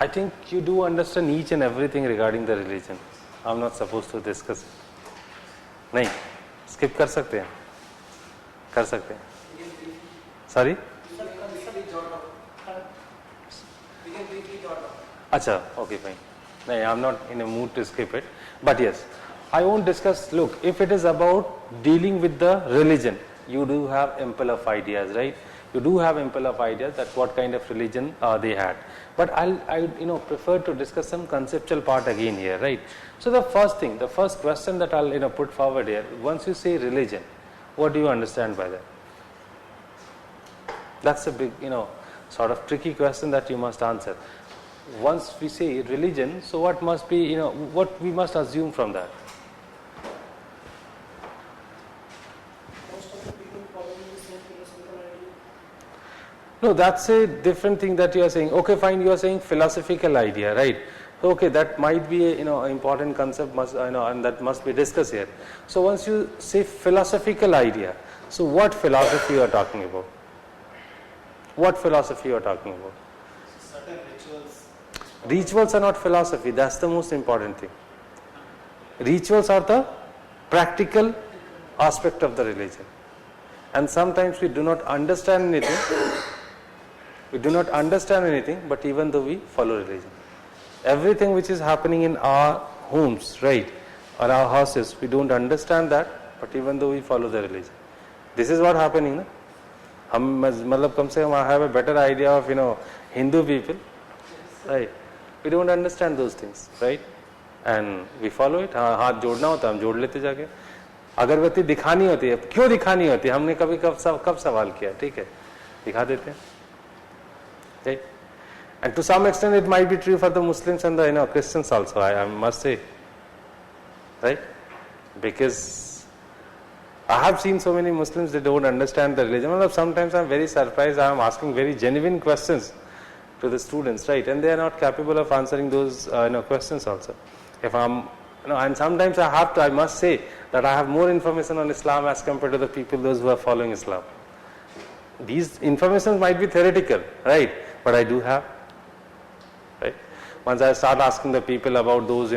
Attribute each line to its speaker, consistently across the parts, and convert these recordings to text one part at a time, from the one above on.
Speaker 1: I think you do understand each and everything regarding the religion. I'm not supposed to discuss. नहीं, skip कर सकते हैं, कर सकते हैं. Sorry? अच्छा, okay, fine. No, I'm not in a mood to skip it. But yes, I won't discuss. Look, if it is about dealing with the religion, you do have ample of ideas, right? You do have ample of ideas that what kind of religion they had. But I prefer to discuss some conceptual part again here, right? So the first question that I'll put forward here, once you say religion, what do you understand by that? That's a big, sort of tricky question that you must answer. Once we say religion, so what must be, what we must assume from that?
Speaker 2: Most of the people following the same philosophical idea.
Speaker 1: No, that's a different thing that you are saying. Okay, fine, you are saying philosophical idea, right? Okay, that might be a, important concept must, and that must be discussed here. So once you say philosophical idea, so what philosophy you are talking about? What philosophy you are talking about?
Speaker 2: Certain rituals.
Speaker 1: Rituals are not philosophy. That's the most important thing. Rituals are the practical aspect of the religion. And sometimes we do not understand anything. We do not understand anything, but even though we follow religion. Everything which is happening in our homes, right, or our houses, we don't understand that, but even though we follow the religion. This is what happening, na? हम मतलब कम से कम I have a better idea of Hindu people, right? We don't understand those things, right? And we follow it. हाथ जोड़ना होता है हम जोड़ लेते जाके. अगरबत्ती दिखानी होती है, क्यों दिखानी होती है? हमने कभी कब सवाल किया? ठीक है, दिखा देते हैं, right? And to some extent it might be true for the Muslims and the Christians also. I must say, right? Because I have seen so many Muslims, they don't understand the religion. Sometimes I'm very surprised. I'm asking very genuine questions to the students, right? And they are not capable of answering those questions also. If I'm, and sometimes I must say that I have more information on Islam as compared to the people, those who are following Islam. These informations might be theoretical, right? But I do have, right? Once I start asking the people about those,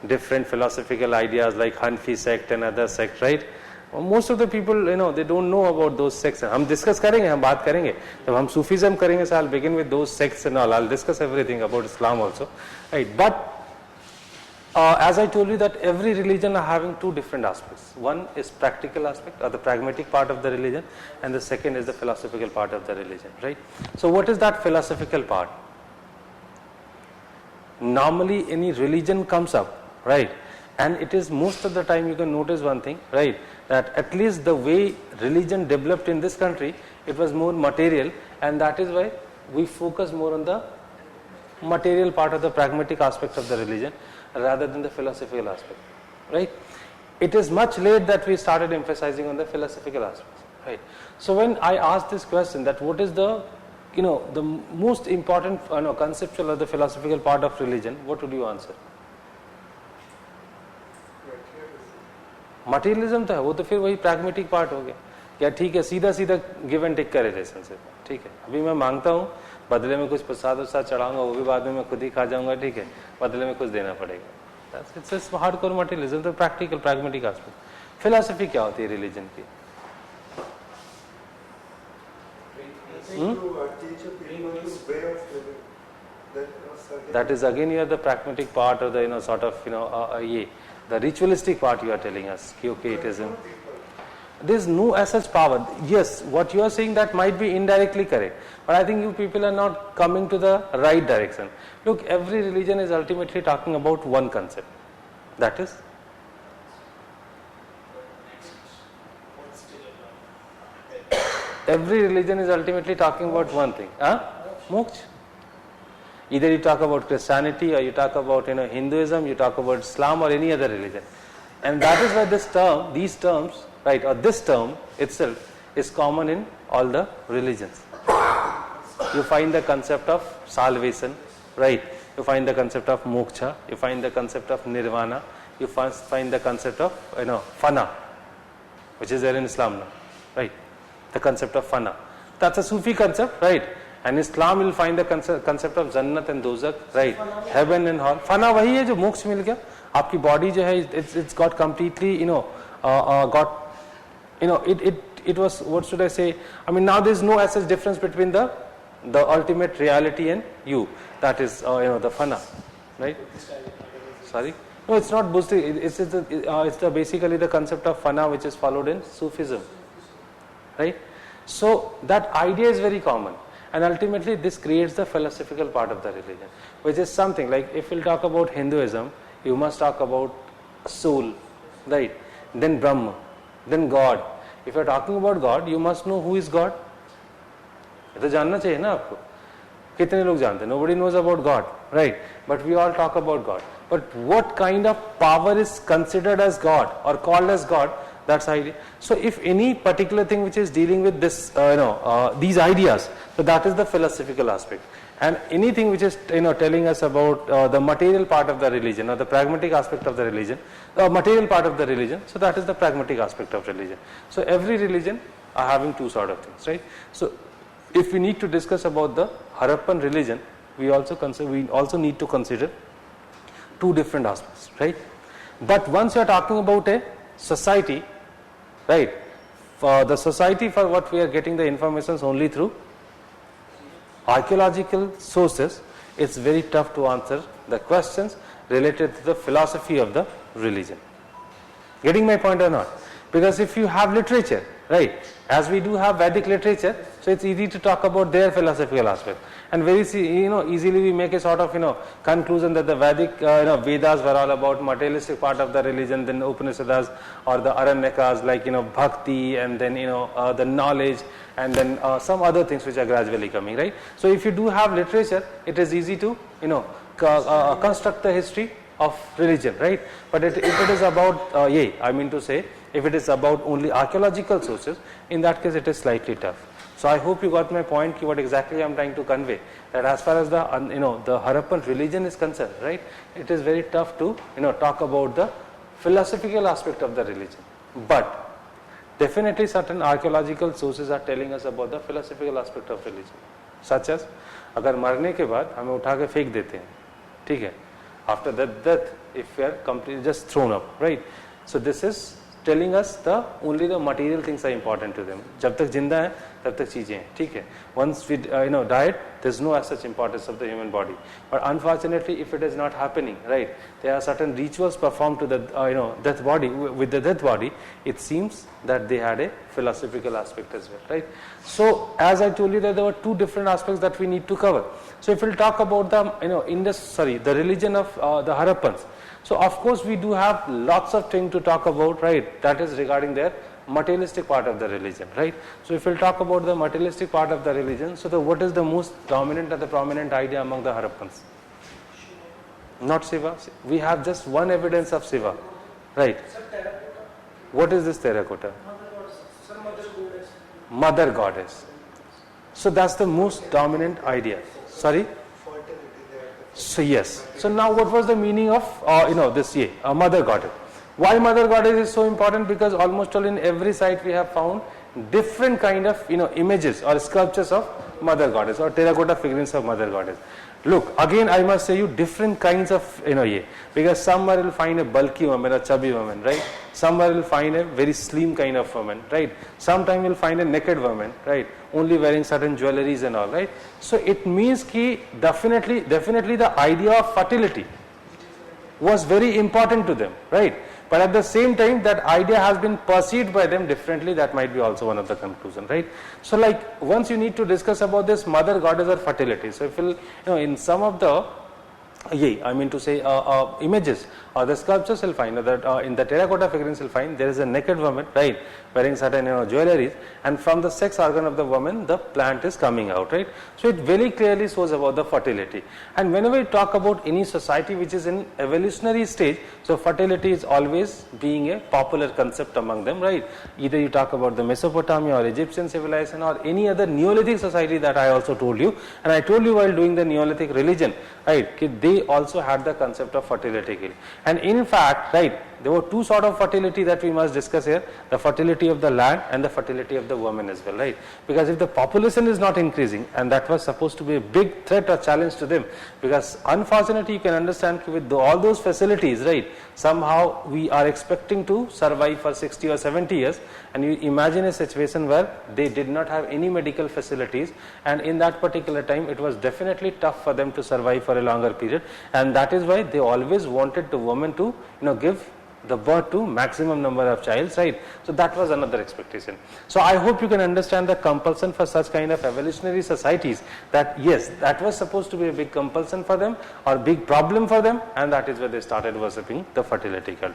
Speaker 1: different philosophical ideas like Hanfi sect and other sect, right? Most of the people, they don't know about those sects. हम discuss करेंगे, हम बात करेंगे. जब हम Sufism करेंगे, so I'll begin with those sects and all. I'll discuss everything about Islam also, right? But as I told you that every religion are having two different aspects. One is practical aspect or the pragmatic part of the religion, and the second is the philosophical part of the religion, right? So what is that philosophical part? Normally any religion comes up, right? And it is most of the time you can notice one thing, right? That at least the way religion developed in this country, it was more material, and that is why we focus more on the material part of the pragmatic aspect of the religion rather than the philosophical aspect, right? It is much late that we started emphasizing on the philosophical aspects, right? So when I asked this question that what is the the most important conceptual or the philosophical part of religion, what would you answer? Materialism तो है, वो तो फिर वही pragmatic part हो गया. क्या ठीक है, सीधा सीधा गिव एंड टेक का रिलेशनशिप, ठीक है. अभी मैं मांगता हूँ, बदले में कुछ प्रसाद वसाद चढ़ाऊंगा, वो भी बाद में मैं खुद ही खा जाऊंगा, ठीक है, बदले में कुछ देना पड़ेगा. इट्स हार्डकोर मटीरियलिज्म, तो प्रैक्टिकल प्रैग्मेटिक एस्पेक्ट. फिलॉसफी क्या होती है रिलीजन की? That is again here the pragmatic part or the sort of the ritualistic part you are telling us. Okay, it is. There is no as such power. Yes, what you are saying that might be indirectly correct, but I think you people are not coming to the right direction. Look, every religion is ultimately talking about one concept. That is. Every religion is ultimately talking about one thing. Moksha. Either you talk about Christianity or you talk about Hinduism, you talk about Islam or any other religion. And that is why these terms, right, or this term itself is common in all the religions. You find the concept of salvation, right? You find the concept of moksha, you find the concept of nirvana, you find the concept of fana, which is there in Islam now, right? The concept of fana. That's a Sufi concept, right? And Islam will find the concept of Jannat and Dozak, right? Heaven and hell. Fana वही है जो मोक्ष मिल गया. आपकी body जो है, it's got completely, got, it was, what should I say? I mean, now there is no such difference between the ultimate reality and you. That is, the fana, right? Sorry. No, it's not Buddhist. It's basically the concept of fana which is followed in Sufism, right? So that idea is very common, and ultimately this creates the philosophical part of the religion, which is something like, if we'll talk about Hinduism, you must talk about soul, right? Then Brahma, then God. If you are talking about God, you must know who is God. ये तो जानना चाहिए ना आपको. कितने लोग जानते हैं? Nobody knows about God, right? But we all talk about God. But what kind of power is considered as God or called as God? That's idea. So if any particular thing which is dealing with this, these ideas, so that is the philosophical aspect. And anything which is telling us about the material part of the religion or the pragmatic aspect of the religion, the material part of the religion, so that is the pragmatic aspect of religion. So every religion are having two sort of things, right? So if we need to discuss about the Harappan religion, we also need to consider two different aspects, right? But once you are talking about a society, right? For the society, for what we are getting the information is only through archaeological sources, it's very tough to answer the questions related to the philosophy of the religion. Getting my point or not? Because if you have literature, right, as we do have Vedic literature, so it's easy to talk about their philosophical aspect, and very easily we make a sort of conclusion that the Vedic Vedas were all about materialistic part of the religion, then Upanishads or the Aranyakas like bhakti, and then the knowledge, and then some other things which are gradually coming, right? So if you do have literature, it is easy to construct the history of religion, right? But if it is about if it is about only archaeological sources, in that case it is slightly tough. So I hope you got my point, what exactly I am trying to convey, that as far as the the Harappan religion is concerned, right, it is very tough to talk about the philosophical aspect of the religion. But definitely certain archaeological sources are telling us about the philosophical aspect of religion, such as अगर मरने के बाद हमें उठा के फेंक देते हैं, ठीक है, after that death, if we are completely just thrown up, right? So this is telling us only the material things are important to them. जब तक जिंदा है तब तक चीजें हैं, ठीक है. Once we died, there's no as such importance of the human body. But unfortunately, if it is not happening, right, there are certain rituals performed to the death body. With the death body, it seems that they had a philosophical aspect as well, right? So as I told you that there were two different aspects that we need to cover. So if we'll talk about the religion of the Harappans. So of course we do have lots of things to talk about, right? That is regarding their materialistic part of the religion, right? So if we'll talk about the materialistic part of the religion, so what is the most dominant or the prominent idea among the Harappans? Not Shiva. We have just one evidence of Shiva, right? What is this terracotta? Mother goddess. So that's the most dominant idea. Sorry? So yes. So now what was the meaning of this mother goddess? Why mother goddess is so important? Because almost all in every site we have found different kind of images or sculptures of mother goddess or terracotta figurines of mother goddess. Look, again I must say you different kinds of because somewhere you'll find a bulky woman, a chubby woman, right? Somewhere you'll find a very slim kind of woman, right? Sometimes you'll find a naked woman, right? Only wearing certain jewelries and all, right? So it means ki definitely the idea of fertility was very important to them, right? But at the same time, that idea has been perceived by them differently. That might be also one of the conclusions, right? So like once you need to discuss about this mother goddess or fertility. So if you'll, in some of the images or the sculptures you'll find that in the terracotta figurines you'll find there is a naked woman, right, wearing certain jewelries, and from the sex organ of the woman the plant is coming out, right? So it very clearly shows about the fertility. And whenever we talk about any society which is in evolutionary stage, so fertility is always being a popular concept among them, right? Either you talk about the Mesopotamia or Egyptian civilization or any other Neolithic society that I also told you, and I told you while doing the Neolithic religion, right, they also had the concept of fertility. And in fact, right, there were two sort of fertility that we must discuss here, the fertility of the land and the fertility of the woman as well, right? Because if the population is not increasing, and that was supposed to be a big threat or challenge to them, because unfortunately you can understand with all those facilities, right, somehow we are expecting to survive for 60 or 70 years, and you imagine a situation where they did not have any medical facilities, and in that particular time it was definitely tough for them to survive for a longer period, and that is why they always wanted the woman to give the birth to maximum number of childs, right? So that was another expectation. So I hope you can understand the compulsion for such kind of evolutionary societies, that yes, that was supposed to be a big compulsion for them or big problem for them, and that is where they started worshipping the fertility cult.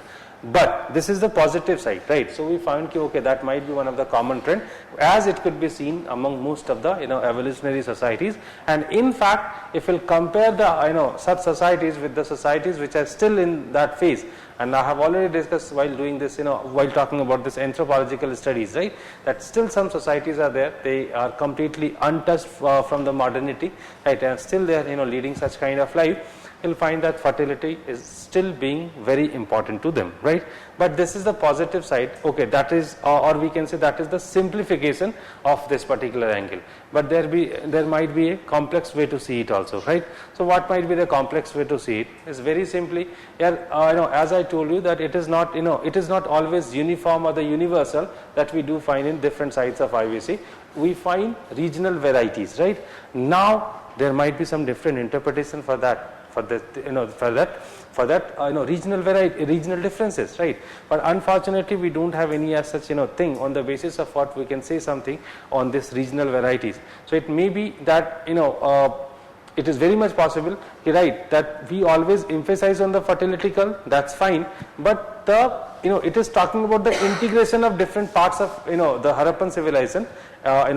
Speaker 1: But this is the positive side, right? So we found okay, that might be one of the common trend, as it could be seen among most of the evolutionary societies. And in fact, if we'll compare the such societies with the societies which are still in that phase, and I have already discussed while doing this, while talking about this anthropological studies, right, that still some societies are there, they are completely untouched from the modernity, right, and still they are leading such kind of life. You'll find that fertility is still being very important to them, right? But this is the positive side, okay, that is, or we can say that is the simplification of this particular angle. But there might be a complex way to see it also, right? So what might be the complex way to see it is very simply, as I told you, that it is not, it is not always uniform or the universal that we do find in different sites of IVC. We find regional varieties, right? Now there might be some different interpretation for that. For that regional variety, regional differences, right? But unfortunately we don't have any as such thing on the basis of what we can say something on this regional varieties. So it may be that it is very much possible, right, that we always emphasize on the fertility cult, that's fine, but it is talking about the integration of different parts of the Harappan civilization at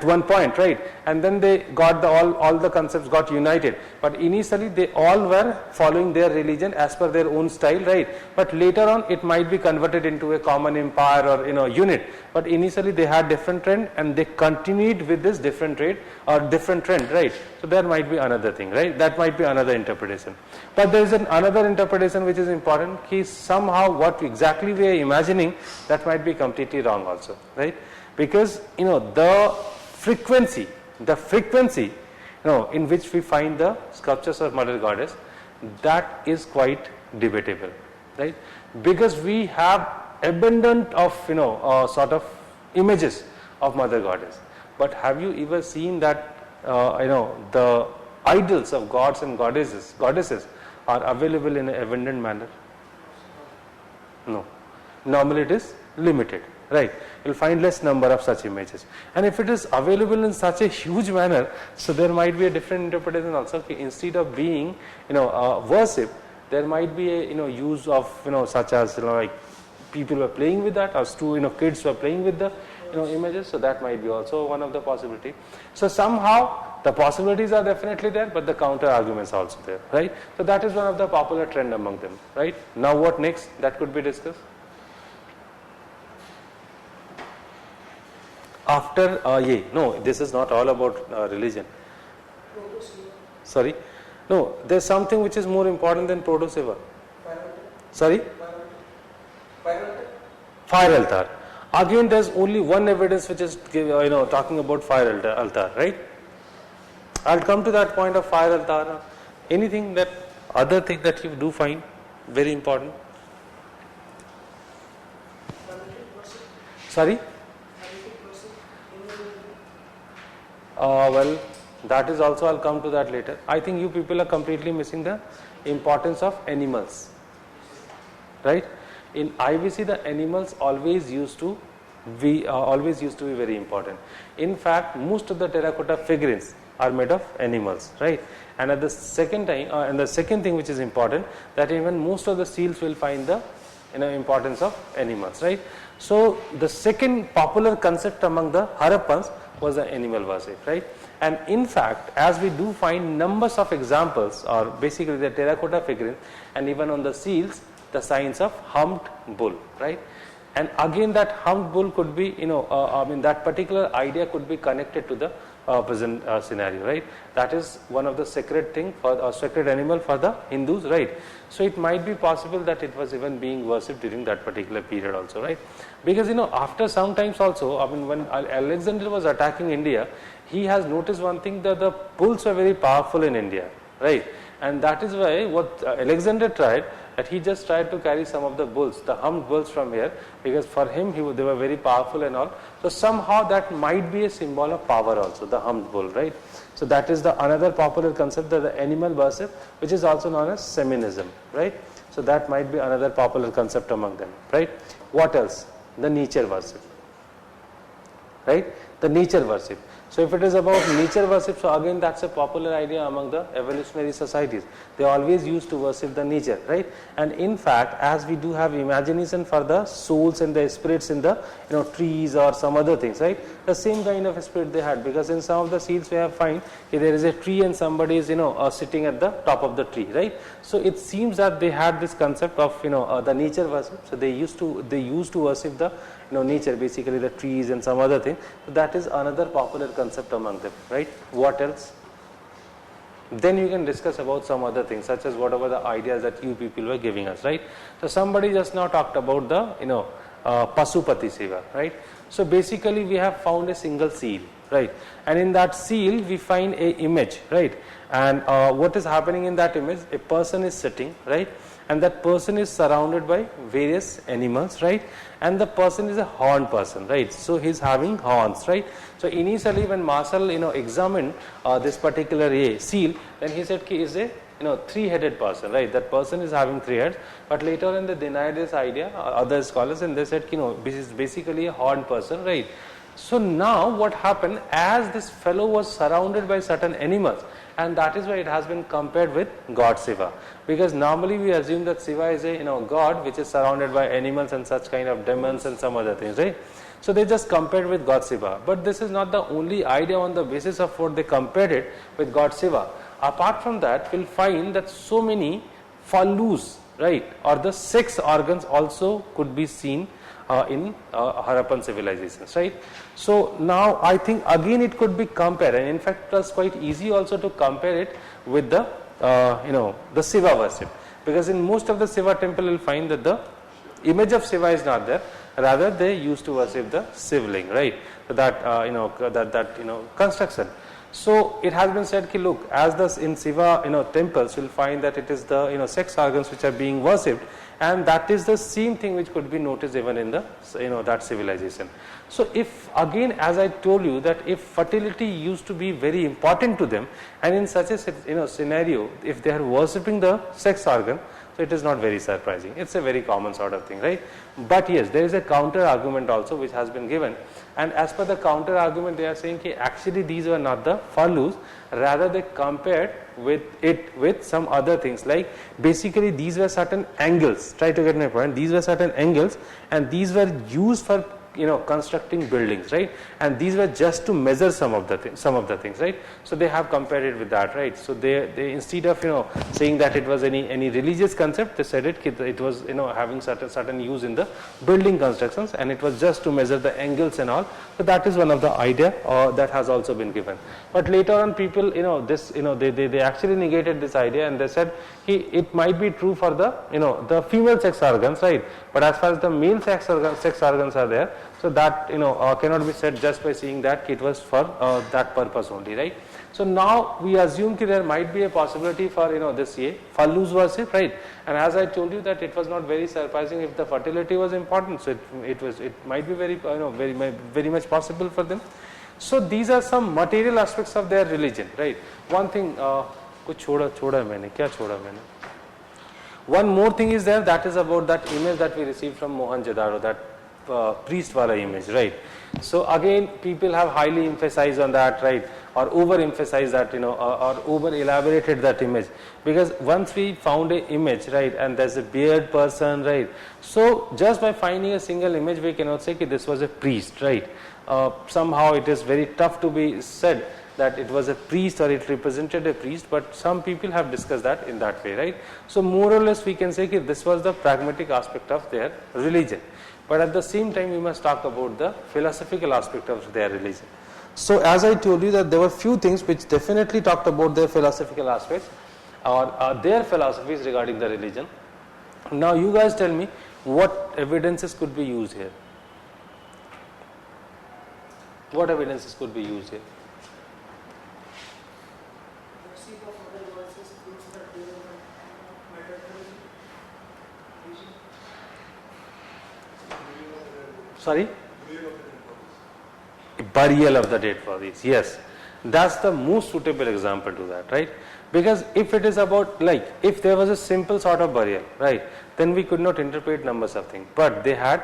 Speaker 1: one point, right, and then they got all the concepts got united, but initially they all were following their religion as per their own style, right, but later on it might be converted into a common empire or unit, but initially they had different trend and they continued with this different trend, right? So there might be another thing, right, that might be another interpretation. But there is another interpretation which is important, is somehow what exactly we are imagining, that might be completely wrong also, right? Because the frequency in which we find the sculptures of Mother Goddess, that is quite debatable, right? Because we have abundant of sort of images of Mother Goddess, but have you ever seen that the idols of gods and goddesses are available in an abundant manner? No. Normally it is limited, right? You'll find less number of such images, and if it is available in such a huge manner, so there might be a different interpretation also. Okay, instead of being worship, there might be a use of such as like people were playing with that, or kids were playing with the images, so that might be also one of the possibility. So somehow the possibilities are definitely there, but the counter arguments are also there, right? So that is one of the popular trend among them, right? Now what next that could be discussed? After no, this is not all about religion. Sorry, no, there's something which is more important than proto-seva. Sorry, fire altar. Again, there's only one evidence which is talking about fire altar, right? I'll come to that point of fire altar. Anything that other thing that you do find very important? Sorry. Well, that is also, I'll come to that later. I think you people are completely missing the importance of animals, right? In IVC, the animals always used to be very important. In fact, most of the terracotta figurines are made of animals, right? And at the second time, and the second thing which is important, that even most of the seals will find the importance of animals, right? So the second popular concept among the Harappans was the animal worship, right? And in fact, as we do find numbers of examples, or basically the terracotta figurines, and even on the seals, the signs of humped bull, right? And again, that humped bull could be, that particular idea could be connected to the present scenario, right? That is one of the sacred thing for sacred animal for the Hindus, right? So it might be possible that it was even being worshipped during that particular period also, right? Because after some times also, I mean, when Alexander was attacking India, he has noticed one thing, that the bulls were very powerful in India, right? And that is why what Alexander tried, that he just tried to carry some of the bulls, the humped bulls from here, because for him they were very powerful and all. So somehow that might be a symbol of power also, the humped bull, right? So that is the another popular concept, that the animal worship, which is also known as shamanism, right? So that might be another popular concept among them, right? What else? The nature worship, right? The nature worship. So if it is about nature worship, so again that's a popular idea among the evolutionary societies. They always used to worship the nature, right? And in fact, as we do have imagination for the souls and the spirits in the trees or some other things, right? The same kind of spirit they had, because in some of the seals we have find there is a tree and somebody is sitting at the top of the tree, right? So it seems that they had this concept of the nature worship. So they used to worship the nature, basically the trees and some other thing. So that is another popular concept among them, right? What else? Then you can discuss about some other things, such as whatever the ideas that you people were giving us, right? So somebody just now talked about the Pasupati Seva, right? So basically we have found a single seal, right? And in that seal we find a image, right? And what is happening in that image? A person is sitting, right? And that person is surrounded by various animals, right? And the person is a horned person, right? So he's having horns, right? So initially when Marshall examined this particular seal, then he said he is a three-headed person, right? That person is having three heads. But later on they denied this idea, other scholars, and they said this is basically a horned person, right? So now what happened, as this fellow was surrounded by certain animals, and that is why it has been compared with God Shiva, because normally we assume that Shiva is a god which is surrounded by animals and such kind of demons and some other things, right? So they just compared with God Shiva. But this is not the only idea on the basis of what they compared it with God Shiva. Apart from that, we'll find that so many phallus, right, or the sex organs also could be seen in Harappan civilizations, right? So now I think again it could be compared, and in fact it was quite easy also to compare it with the the Shiva worship, because in most of the Shiva temple you'll find that the image of Shiva is not there, rather they used to worship the Shivling, right? So that construction. So it has been said, look, as this in Shiva temples, you'll find that it is the sex organs which are being worshipped, and that is the same thing which could be noticed even in the that civilization. So if again, as I told you, that if fertility used to be very important to them, and in such a scenario, if they are worshipping the sex organ, so it is not very surprising. It's a very common sort of thing, right? But yes, there is a counter argument also which has been given, and as per the counter argument, they are saying that actually these were not the phallus, rather they compared with some other things, like basically these were certain angles. Try to get my point. These were certain angles, and these were used for constructing buildings, right? And these were just to measure some of the things, right? So they have compared it with that, right? So they instead of saying that it was any religious concept, they said it was having certain use in the building constructions, and it was just to measure the angles and all. So that is one of the idea that has also been given. But later on, people they actually negated this idea, and they said it might be true for the female sex organs, right? But as far as the male sex organs are there, so that cannot be said just by seeing that it was for that purpose only, right? So now we assume that there might be a possibility for this phallus worship, right? And as I told you that it was not very surprising if the fertility was important, so it might be very much possible for them. So these are some material aspects of their religion, right? One thing, कुछ छोड़ा मैंने, क्या छोड़ा मैंने? One more thing is there, that is about that image that we received from Mohenjo-daro, that priest wala image, right? So again, people have highly emphasized on that, right, or over emphasized that, or over elaborated that image, because once we found an image, right, and there's a beard person, right, so just by finding a single image we cannot say that this was a priest, right? Somehow it is very tough to be said that it was a priest or it represented a priest, but some people have discussed that in that way, right? So more or less we can say that this was the pragmatic aspect of their religion, but at the same time we must talk about the philosophical aspect of their religion. So as I told you that there were few things which definitely talked about their philosophical aspects or their philosophies regarding the religion. Now you guys tell me what evidences could be used here. What evidences could be used here?
Speaker 2: Let's see the further verses proves that they were materialism, religion.
Speaker 1: Sorry? Burial of the dead bodies. Yes, that's the most suitable example to that, right? Because if it is about, like, if there was a simple sort of burial, right, then we could not interpret numbers of things. But they had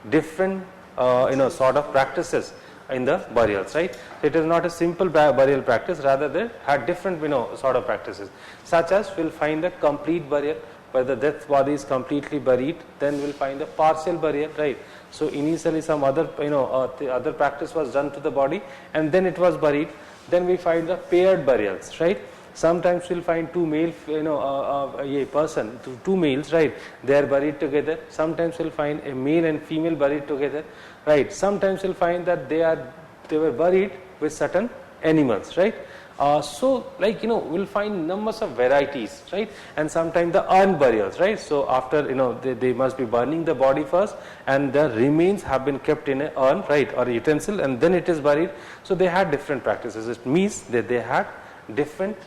Speaker 1: different, sort of practices in the burials, right? So it is not a simple burial practice, rather they had different, sort of practices, such as we'll find the complete burial, where the dead body is completely buried. Then we'll find the partial burial, right? So initially some other, the other practice was done to the body and then it was buried. Then we find the paired burials, right? Sometimes we'll find two male, a person, two males, right? They are buried together. Sometimes we'll find a male and female buried together, right? Sometimes we'll find that they were buried with certain animals, right? So like, we'll find numbers of varieties, right? And sometimes the urn burials, right? So after, they must be burning the body first and the remains have been kept in an urn, right? Or a utensil, and then it is buried. So they had different practices. It means that they had different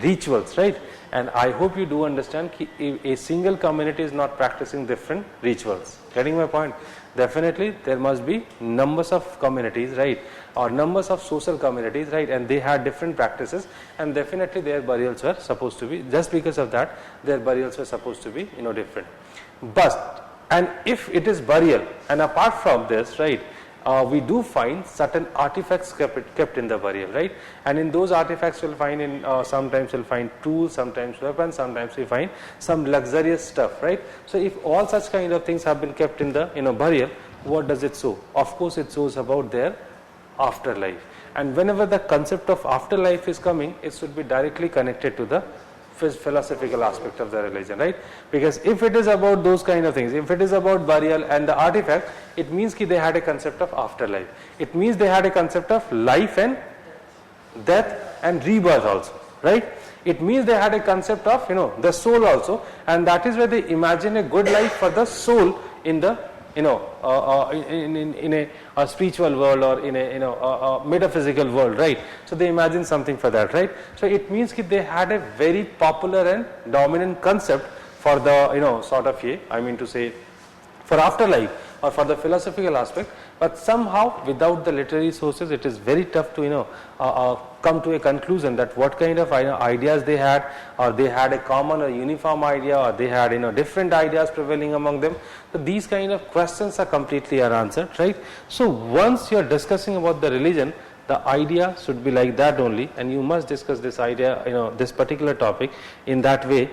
Speaker 1: rituals, right? And I hope you do understand a single community is not practicing different rituals. Getting my point? Definitely there must be numbers of communities, right, or numbers of social communities, right, and they had different practices, and definitely their burials were supposed to be, just because of that, their burials were supposed to be, different. But, and if it is burial, and apart from this, right, we do find certain artifacts kept in the burial, right? And in those artifacts we'll find sometimes we'll find tools, sometimes weapons, sometimes we find some luxurious stuff, right? So if all such kind of things have been kept in the burial, what does it show? Of course it shows about their afterlife. And whenever the concept of afterlife is coming, it should be directly connected to the philosophical aspect of the religion, right? Because if it is about those kind of things, if it is about burial and the artifact, it means that they had a concept of afterlife. It means they had a concept of life and death and rebirth also, right? It means they had a concept of, the soul also, and that is where they imagine a good life for the soul in the, in a spiritual world or in a metaphysical world, right? So they imagine something for that, right? So it means that they had a very popular and dominant concept for the, sort of for afterlife or for the philosophical aspect, but somehow without the literary sources it is very tough to come to a conclusion that what kind of ideas they had, or they had a common or uniform idea, or they had different ideas prevailing among them. So these kind of questions are completely unanswered, right? So once you are discussing about the religion, the idea should be like that only, and you must discuss this idea, this particular topic in that way.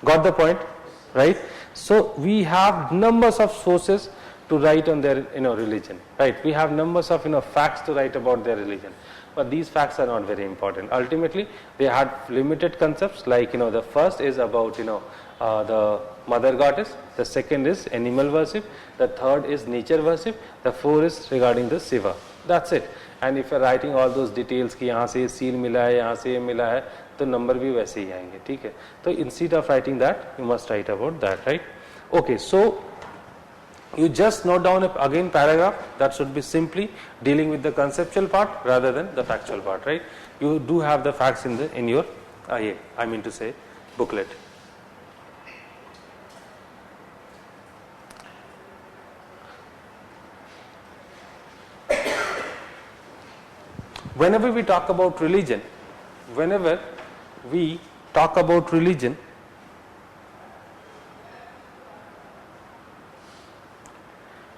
Speaker 1: Got the point, right? So we have numbers of sources to write on their religion, right? We have numbers of facts to write about their religion, but these facts are not very important. Ultimately they had limited concepts, like the first is about the mother goddess, the second is animal worship, the third is nature worship, the fourth is regarding the Shiva. That's it. And if you are writing all those details कि यहाँ से seal मिला है, यहाँ से ये मिला है, तो नंबर भी वैसे ही आएंगे, ठीक है? तो instead of writing that, you must write about that, right? Okay, so you just note down again paragraph that should be simply dealing with the conceptual part rather than the factual part, right? You do have the facts in your booklet. Whenever we talk about religion,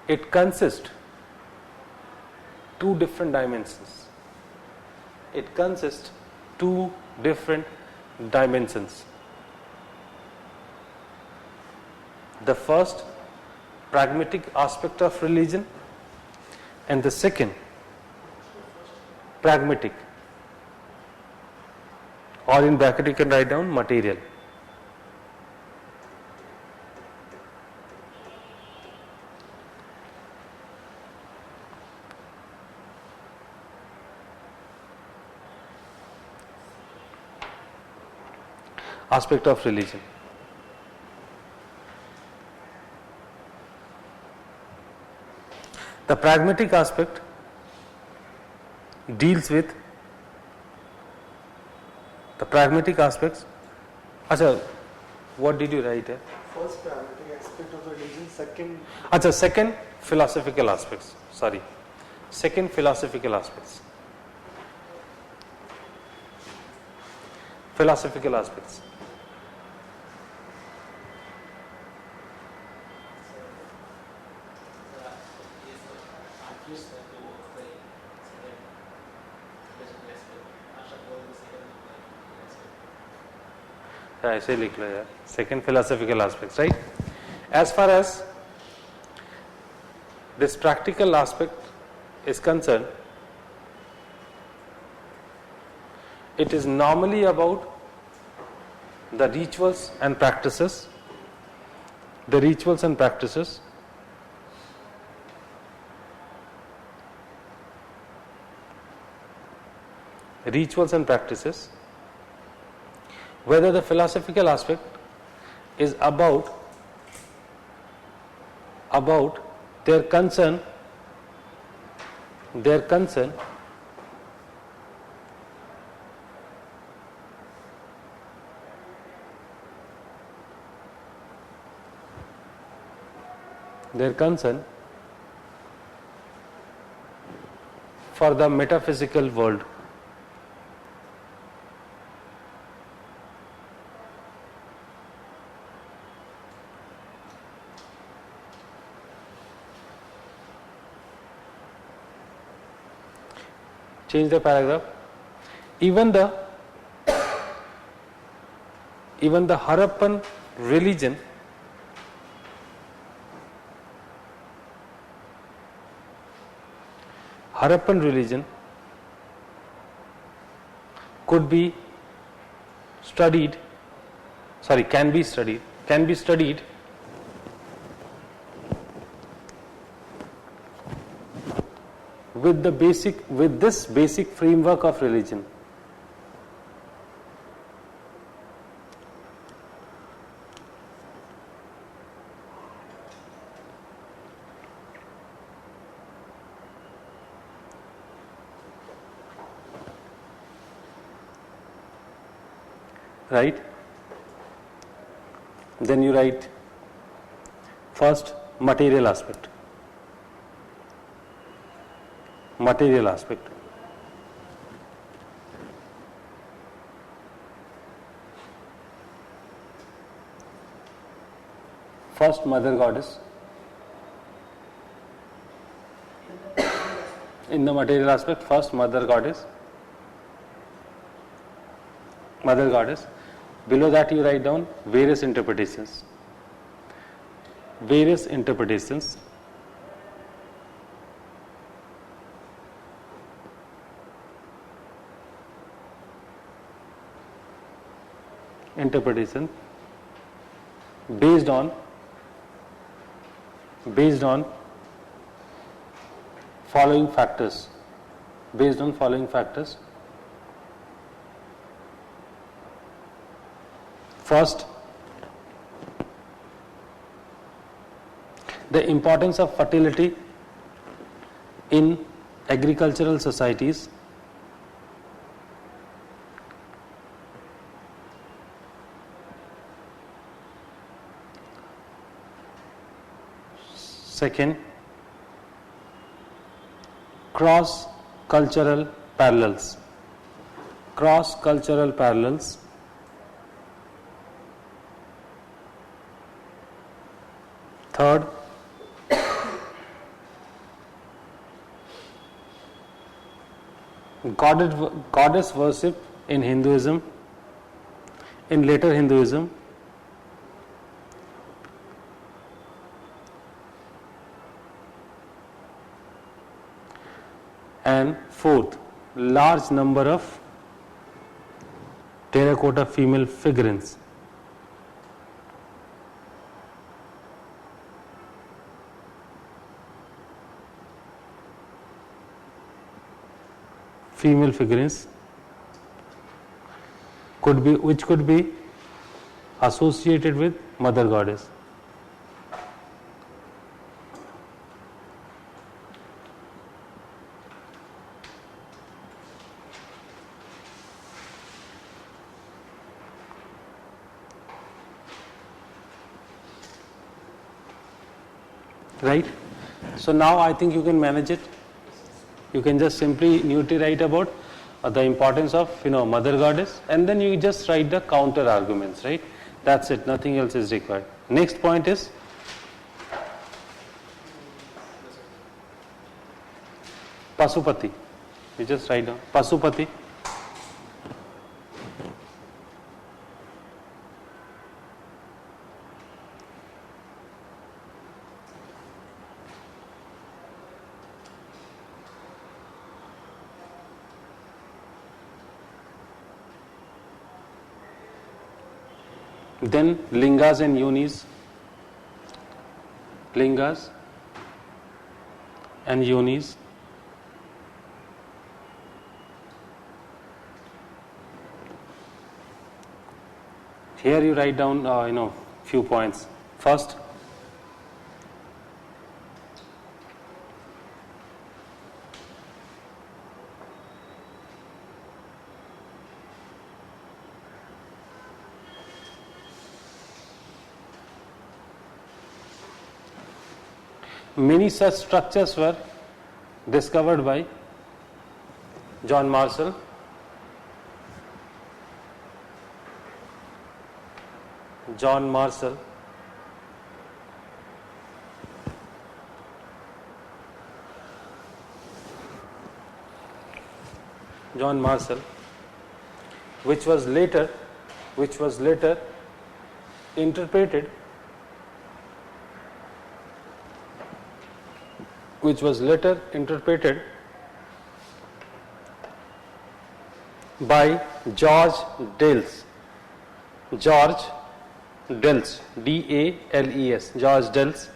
Speaker 1: it consists two different dimensions. The first, pragmatic aspect of religion, and the second, pragmatic, or in bracket you can write down material. aspect of religion. The pragmatic aspect deals with the pragmatic aspects. Acha, what did you write here?
Speaker 2: First pragmatic aspect of the religion, second
Speaker 1: Acha, second philosophical aspects. Sorry, second philosophical aspects. Philosophical aspects. ऐसे लिख लो यार, second philosophical aspects, right? As far as this practical aspect is concerned, it is normally about the rituals and practices, the rituals and practices whether the philosophical aspect is about their concern for the metaphysical world. Change the paragraph. Even the Harappan religion can be studied with this basic framework of religion. Right? Then you write first material aspect. First mother goddess. In the material aspect, first mother goddess. Below that you write down various interpretations. Based on following factors. First, the importance of fertility in agricultural societies. Second, cross-cultural parallels. Third, goddess worship in Hinduism, in later Hinduism. And fourth, large number of terracotta female figurines. Which could be associated with mother goddess. Right? So now I think you can manage it. You can just simply neutly write about the importance of mother goddess, and then you just write the counter arguments, right? That's it, nothing else is required. Next point is Pasupati. You just write down Pasupati. Then lingas and yonis. Lingas and yonis. Here you write down few points. First, many such structures were discovered by John Marshall. John Marshall. John Marshall, which was later interpreted by George Dales. George Dales, D-A-L-E-S, George Dales,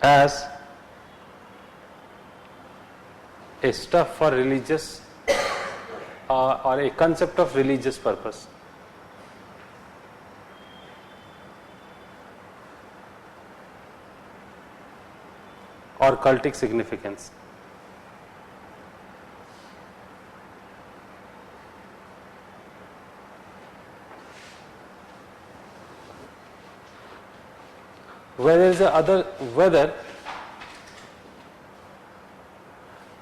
Speaker 1: as a stuff for religious or a concept of religious purpose. Or cultic significance. Whether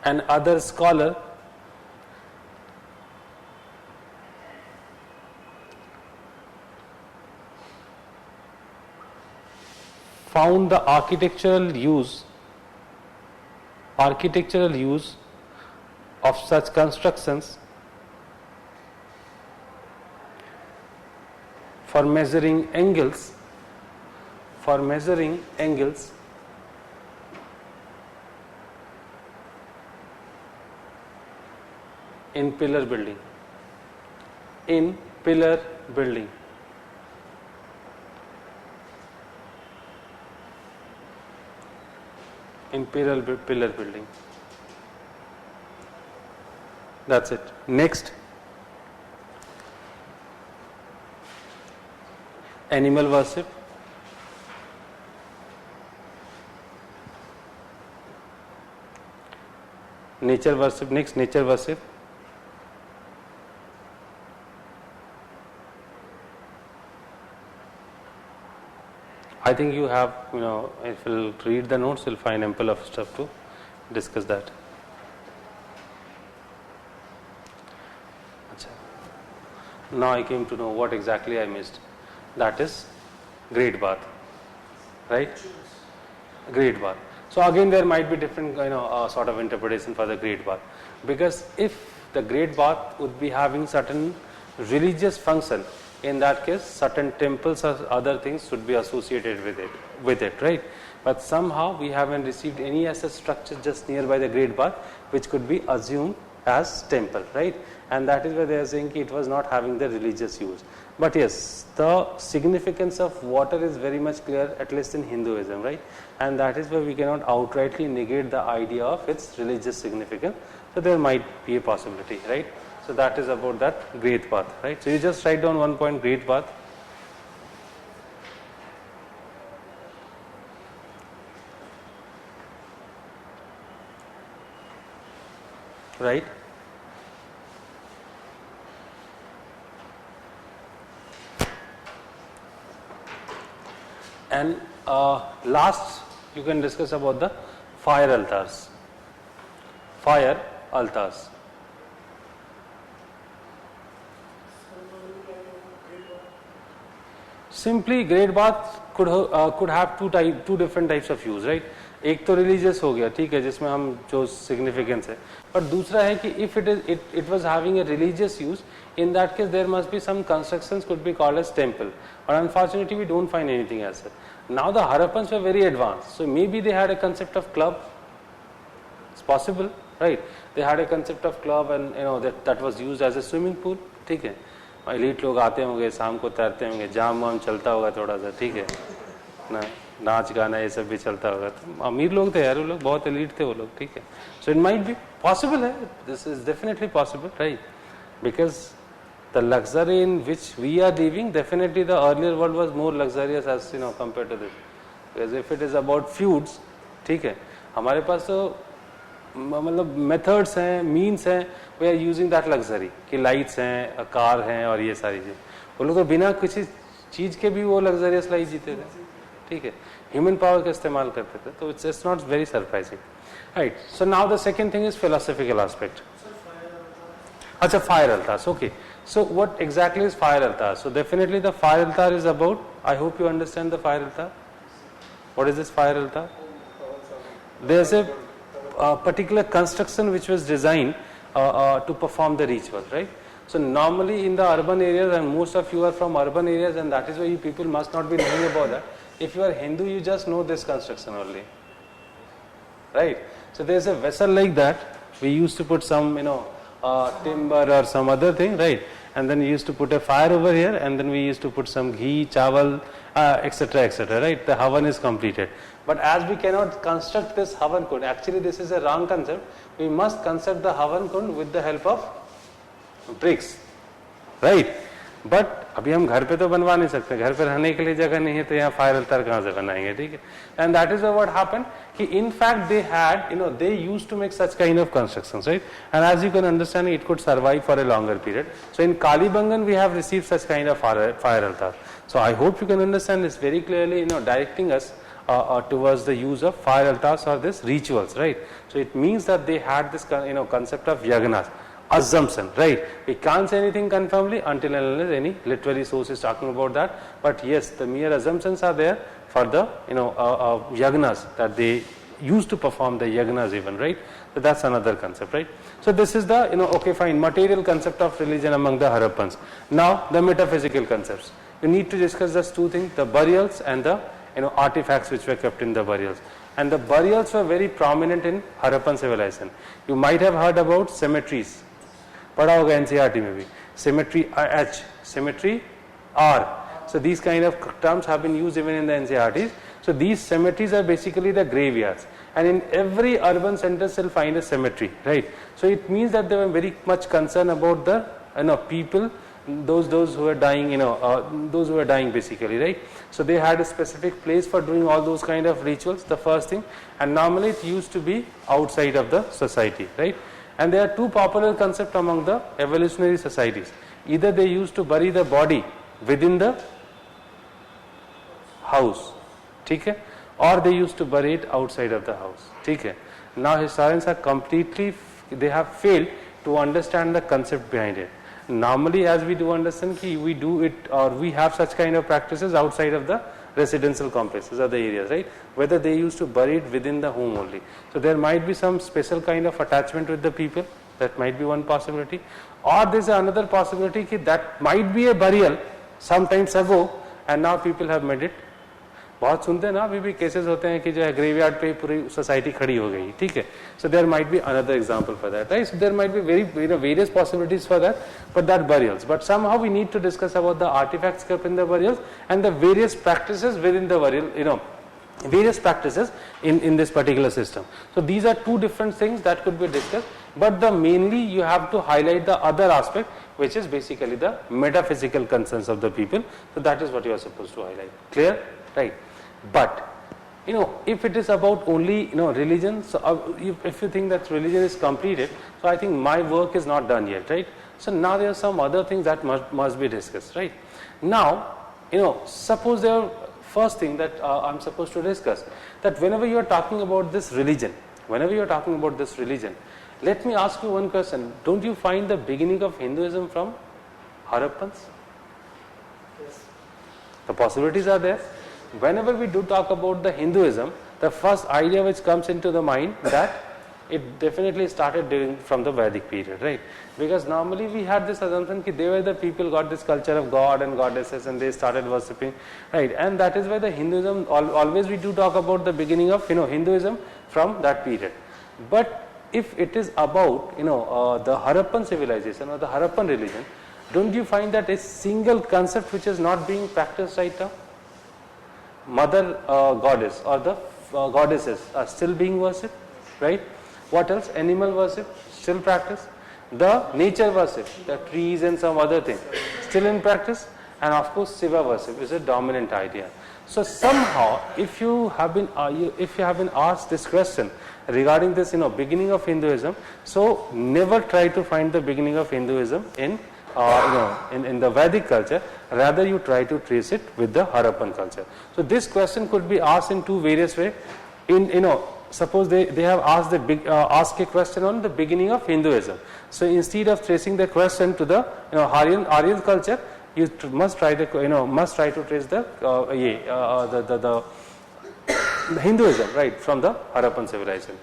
Speaker 1: an other scholar found the architectural use of such constructions for measuring angles in pillar building. In pillar building. In pillar building. That's it. Next, animal worship. Nature worship. Next, nature worship. I think you have, if you'll read the notes, you'll find ample of stuff to discuss that. Now I came to know what exactly I missed. That is great bath, right? Great bath. So again, there might be different, sort of interpretation for the great bath, because if the great bath would be having certain religious function, in that case, certain temples or other things should be associated with it, right? But somehow we haven't received any such structure just nearby the great bath, which could be assumed as temple, right? And that is why they are saying it was not having the religious use. But yes, the significance of water is very much clear, at least in Hinduism, right? And that is why we cannot outrightly negate the idea of its religious significance. So there might be a possibility, right? So that is about that great path, right? So you just write down one point, great path. Right? And last you can discuss about the fire altars. Fire altars. Simply great bath could have two different types of use, right? एक तो religious हो गया, ठीक है, जिसमें हम जो significance है, पर दूसरा है कि if it was having a religious use, in that case there must be some constructions could be called as temple, but unfortunately we don't find anything as such. Now the Harappans were very advanced, so maybe they had a concept of club. It's possible, right? They had a concept of club, and you know that was used as a swimming pool, ठीक है. Elite लोग आते होंगे, शाम को तैरते होंगे, जाम वाम चलता होगा थोड़ा सा, ठीक है ना, नाच गाना ये सब भी चलता होगा. तो अमीर लोग थे यार वो लोग, बहुत एलीट थे वो लोग, ठीक है. So it might be possible है, this is definitely possible, right? Because the luxury in which we are living, definitely the earlier world was more luxurious as you know compared to this. Because if it is about feuds, ठीक है, हमारे पास तो मतलब methods हैं, means हैं, we are using that luxury कि lights हैं, car हैं और ये सारी चीज. वो लोग तो बिना किसी चीज के भी वो लग्जरियस लाइफ जीते थे, ठीक है, ह्यूमन पावर का इस्तेमाल करते थे. तो it's not very surprising, right? So now the second thing is philosophical aspect. अच्छा, fire altars, okay. So what exactly is fire altar? So definitely the fire altar is about, I hope you understand the fire altar. What is this fire altar? There's a particular construction which was designed to perform the ritual, right? So normally in the urban areas, and most of you are from urban areas, and that is why you people must not be knowing about that. If you are Hindu, you just know this construction only, right? So there's a vessel like that. We used to put some, you know, timber or some other thing, right? And then we used to put a fire over here, and then we used to put some ghee, chawal, etc., etc., right? The havan is completed. But as we cannot construct this havan kund, actually this is a wrong concept. We must construct the havan kund with the help of bricks, right? But अभी हम घर पे तो बनवा नहीं सकते, घर पे रहने के लिए जगह नहीं है, तो यहाँ फायर अल्तार कहाँ से बनाएंगे, ठीक है? And that is what happened. कि in fact they had, you know, they used to make such kind of constructions, right? And as you can understand, it could survive for a longer period. So in Kalibangan we have received such kind of fire altar. So I hope you can understand this very clearly, you know, directing us towards the use of fire altars or this rituals, right? So it means that they had this, you know, concept of yagnas. Assumption, right? We can't say anything confirmly until and unless any literary source is talking about that. But yes, the mere assumptions are there for the, you know, yagnas, that they used to perform the yagnas even, right? So that's another concept, right? So this is the, you know, okay, fine, material concept of religion among the Harappans. Now the metaphysical concepts. You need to discuss just two things: the burials and the, you know, artifacts which were kept in the burials. And the burials were very prominent in Harappan civilization. You might have heard about cemeteries. पढ़ा होगा NCERT में भी, cemetery H, cemetery R. So these kind of terms have been used even in the NCERTs. So these cemeteries are basically the graveyards, and in every urban center you'll find a cemetery, right? So it means that they were very much concerned about the, you know, people, those who are dying, you know, those who are dying basically, right? So they had a specific place for doing all those kind of rituals, the first thing, and normally it used to be outside of the society, right? And there are two popular concepts among the evolutionary societies. Either they used to bury the body within the house, ठीक है, or they used to bury it outside of the house, ठीक है. Now historians are completely, they have failed to understand the concept behind it. Normally, as we do understand, we do it, or we have such kind of practices outside of the residential complexes or the areas, right? Whether they used to bury it within the home only. So there might be some special kind of attachment with the people. That might be one possibility. Or there is another possibility that might be a burial sometimes ago, and now people have made it. बहुत सुनते हैं ना, अभी भी cases होते हैं कि जो है ग्रेवयार्ड पे पूरी सोसाइटी खड़ी हो गई, ठीक है. So there might be another example for that, right? So there might be very, you know, various possibilities for that, but that burials. But somehow we need to discuss about the artifacts kept in the burials and the various practices within the burial, you know, various practices in this particular system. So these are two different things that could be discussed. but the mainly you have to highlight the other aspect, which is basically the metaphysical concerns of the people. So that is what you are supposed to highlight. Clear? Right. But if it is about only religion, so if you think that religion is completed, so I think my work is not done yet, right? So now there are some other things that must be discussed, right? Now suppose the first thing that I'm supposed to discuss, that whenever you are talking about this religion, let me ask you one question. Don't you find the beginning of Hinduism from Harappans?
Speaker 2: Yes.
Speaker 1: The possibilities are there. Whenever we do talk about the Hinduism, the first idea which comes into the mind that it definitely started from the Vedic period, right? Because normally we had this assumption that they were the people got this culture of God and goddesses and they started worshipping, right? And that is why the Hinduism, always we do talk about the beginning of Hinduism from that period. But if it is about the Harappan civilization or the Harappan religion, don't you find that a single concept which is not being practiced right now? Mother goddess or the goddesses are still being worshipped, right? What else? Animal worship still practiced. The nature worship, the trees and some other thing, still in practice. And of course, Shiva worship is a dominant idea. So somehow, if you have been asked this question regarding this, beginning of Hinduism, so never try to find the beginning of Hinduism in the Vedic culture. Rather, you try to trace it with the Harappan culture. So this question could be asked in two various ways. Suppose they have asked ask a question on the beginning of Hinduism. So instead of tracing the question to the Aryan culture, you must try to trace the Hinduism, right, from the Harappan civilization.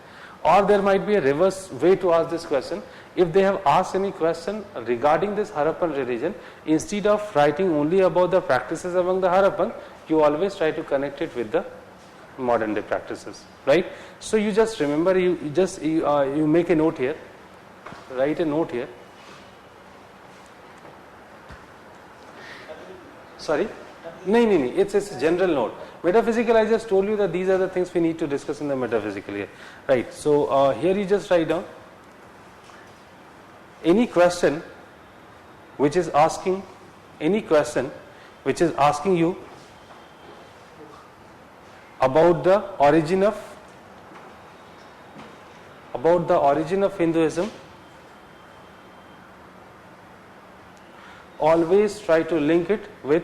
Speaker 1: Or there might be a reverse way to ask this question. If they have asked any question regarding this Harappan religion, instead of writing only about the practices among the Harappan, you always try to connect it with the modern day practices, right? So you just remember, you make a note here, write a note here. Sorry? No, it's a general note. Metaphysical, I just told you that these are the things we need to discuss in the metaphysical here, right? So here you just write down any question which is asking you about the origin of Hinduism. Always try to link it with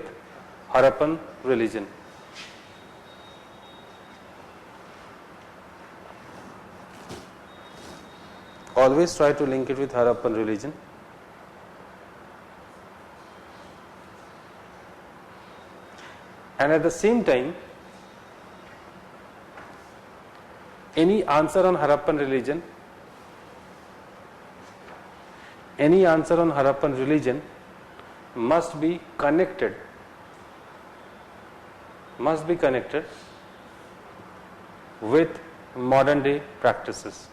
Speaker 1: Harappan religion. Always try to link it with Harappan religion. And at the same time, any answer on Harappan religion must be connected with modern day practices.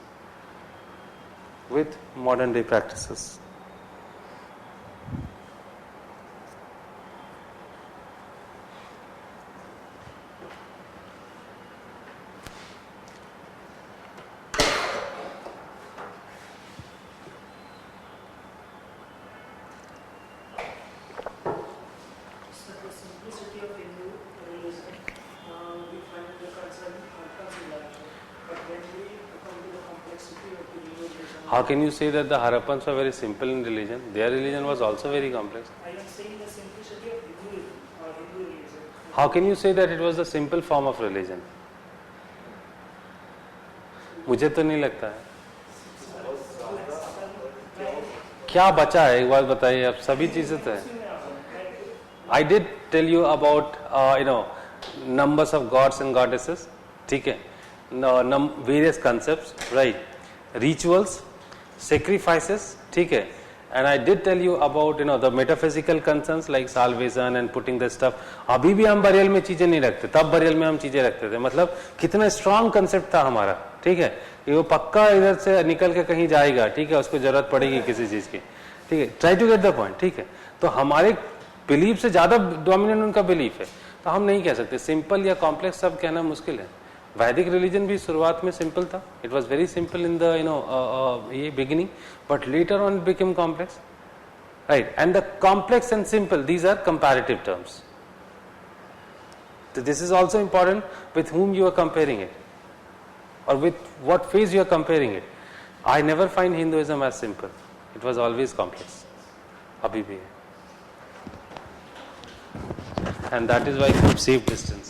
Speaker 1: How can you say that the Harappans were very simple in religion? Their religion was also very complex.
Speaker 2: I am saying the simplicity of Hinduism or Hindu religion.
Speaker 1: How can you say that it was a simple form of religion? मुझे तो नहीं लगता है. क्या बचा है एक बात बताइए. अब सभी चीजें तो है. I did tell you about numbers of gods and goddesses. ठीक है. Various concepts, right? Rituals, sacrifices, ठीक है. And I did tell you about the metaphysical concerns like salvation and putting the stuff. अभी भी हम बरियल में चीजें नहीं रखते, तब बरियल में हम चीजें रखते थे. मतलब कितना स्ट्रांग कंसेप्ट था हमारा, ठीक है, कि वो पक्का इधर से निकल के कहीं जाएगा, ठीक है, उसको जरूरत पड़ेगी किसी चीज की, ठीक है. Try to get the point, ठीक है. तो हमारे बिलीफ से ज्यादा डोमिनेंट उनका बिलीफ है. तो हम नहीं कह सकते सिंपल या कॉम्प्लेक्स, सब कहना मुश्किल है. वैदिक रिलीजन भी शुरुआत में सिंपल था. It was very simple in the beginning, but later on it became complex, right? And the complex and simple, these are comparative terms. So this is also important, with whom you are comparing it, or with what phase you are comparing it. I never find Hinduism as simple. It was always complex. Abhi bhi hai. And that is why I keep safe distance.